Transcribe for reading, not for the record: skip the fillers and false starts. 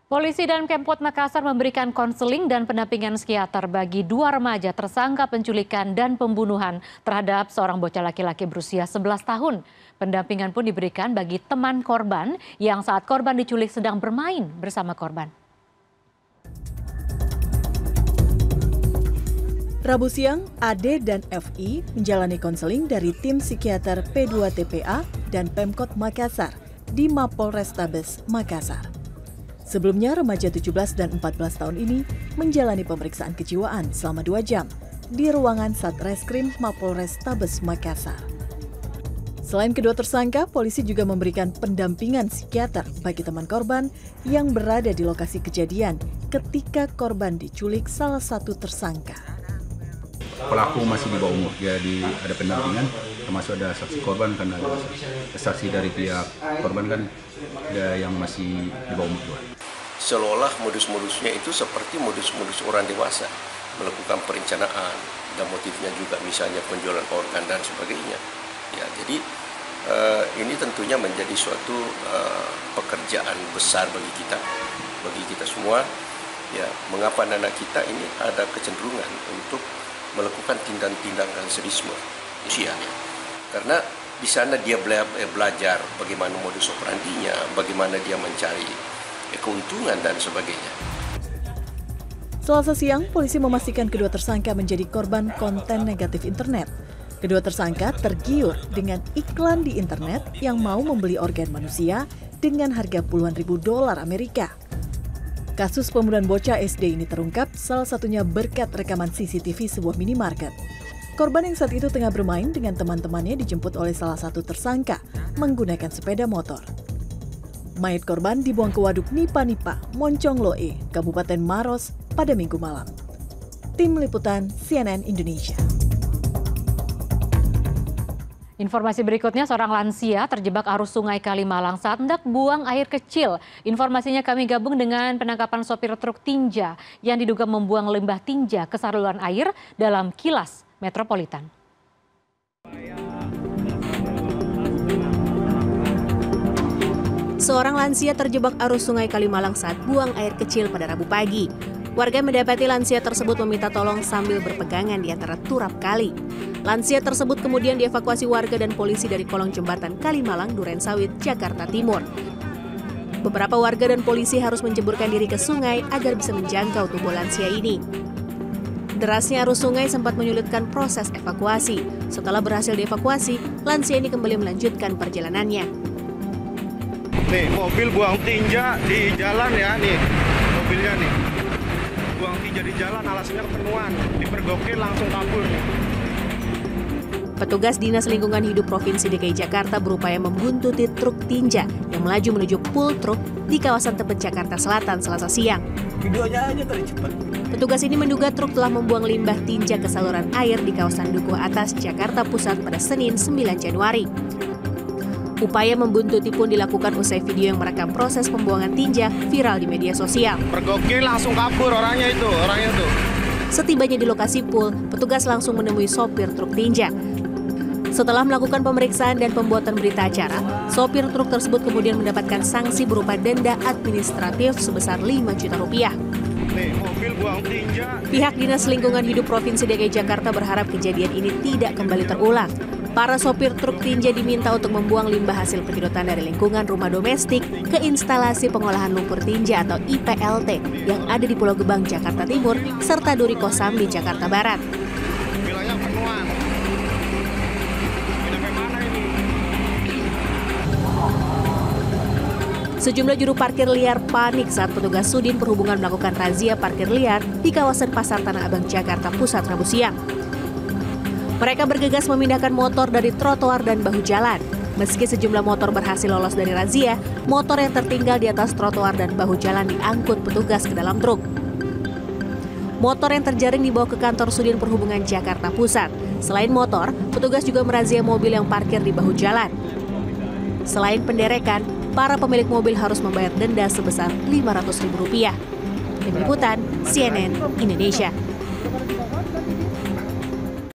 Polisi dan Pemkot Makassar memberikan konseling dan pendampingan psikiater bagi dua remaja tersangka penculikan dan pembunuhan terhadap seorang bocah laki-laki berusia 11 tahun. Pendampingan pun diberikan bagi teman korban yang saat korban diculik sedang bermain bersama korban. Rabu siang, AD dan FI menjalani konseling dari tim psikiater P2TPA dan Pemkot Makassar di Mapolrestabes Makassar. Sebelumnya, remaja 17 dan 14 tahun ini menjalani pemeriksaan kejiwaan selama 2 jam di ruangan Satreskrim Mapolrestabes Makassar. Selain kedua tersangka, polisi juga memberikan pendampingan psikiater bagi teman korban yang berada di lokasi kejadian ketika korban diculik salah satu tersangka. Pelaku masih di bawah umur, jadi ada pendampingan, termasuk ada saksi korban, karena ada saksi dari pihak korban kan ada yang masih di bawah umur juga. Seolah modus-modusnya itu seperti modus-modus orang dewasa, melakukan perencanaan dan motifnya juga misalnya penjualan organ dan sebagainya. Ya, jadi ini tentunya menjadi suatu pekerjaan besar bagi kita semua. Ya, mengapa anak kita ini ada kecenderungan untuk melakukan tindakan sadisme usia, karena di sana dia belajar bagaimana modus operandinya, bagaimana dia mencari keuntungan dan sebagainya. Selasa siang, polisi memastikan kedua tersangka menjadi korban konten negatif internet. Kedua tersangka tergiur dengan iklan di internet yang mau membeli organ manusia dengan harga puluhan ribu dolar Amerika. Kasus pembunuhan bocah SD ini terungkap salah satunya berkat rekaman CCTV sebuah minimarket. Korban yang saat itu tengah bermain dengan teman-temannya dijemput oleh salah satu tersangka menggunakan sepeda motor. Mayat korban dibuang ke waduk Nipa-Nipa, Moncongloe, Kabupaten Maros pada Minggu malam. Tim Liputan CNN Indonesia. Informasi berikutnya, seorang lansia terjebak arus sungai Kalimalang saat hendak buang air kecil. Informasinya kami gabung dengan penangkapan sopir truk tinja yang diduga membuang limbah tinja ke saluran air dalam Kilas Metropolitan. Seorang lansia terjebak arus sungai Kalimalang saat buang air kecil pada Rabu pagi. Warga mendapati lansia tersebut meminta tolong sambil berpegangan di antara turap kali. Lansia tersebut kemudian dievakuasi warga dan polisi dari kolong jembatan Kalimalang, Durensawit, Jakarta Timur. Beberapa warga dan polisi harus menjeburkan diri ke sungai agar bisa menjangkau tubuh lansia ini. Derasnya arus sungai sempat menyulitkan proses evakuasi. Setelah berhasil dievakuasi, lansia ini kembali melanjutkan perjalanannya. Nih, mobil buang tinja di jalan ya, nih mobilnya nih. Buang tinja di jalan, alasnya kepenuhan, dipergokin langsung kabur. Petugas Dinas Lingkungan Hidup Provinsi DKI Jakarta berupaya membuntuti truk tinja yang melaju menuju pool truk di kawasan Tebet, Jakarta Selatan, Selasa siang. Videonya aja tadi cepat. Petugas ini menduga truk telah membuang limbah tinja ke saluran air di kawasan Dukuh Atas, Jakarta Pusat pada Senin 9 Januari. Upaya membuntuti pun dilakukan usai video yang merekam proses pembuangan tinja viral di media sosial. Pergokin langsung kabur orangnya tuh. Setibanya di lokasi pool, petugas langsung menemui sopir truk tinja. Setelah melakukan pemeriksaan dan pembuatan berita acara, sopir truk tersebut kemudian mendapatkan sanksi berupa denda administratif sebesar 5 juta rupiah. Nih, mobil buang tinja. Pihak Dinas Lingkungan Hidup Provinsi DKI Jakarta berharap kejadian ini tidak kembali terulang. Para sopir truk tinja diminta untuk membuang limbah hasil penyedotan dari lingkungan rumah domestik ke instalasi pengolahan lumpur tinja atau IPLT yang ada di Pulau Gebang, Jakarta Timur, serta Duri Kosambi, Jakarta Barat. Bilangnya penuhan. Sampai mana ini? Sejumlah juru parkir liar panik saat petugas Sudin Perhubungan melakukan razia parkir liar di kawasan Pasar Tanah Abang, Jakarta Pusat Rabu siang. Mereka bergegas memindahkan motor dari trotoar dan bahu jalan. Meski sejumlah motor berhasil lolos dari razia, motor yang tertinggal di atas trotoar dan bahu jalan diangkut petugas ke dalam truk. Motor yang terjaring dibawa ke kantor Sudin Perhubungan Jakarta Pusat. Selain motor, petugas juga merazia mobil yang parkir di bahu jalan. Selain penderekan, para pemilik mobil harus membayar denda sebesar Rp500.000. Tim Liputan CNN Indonesia.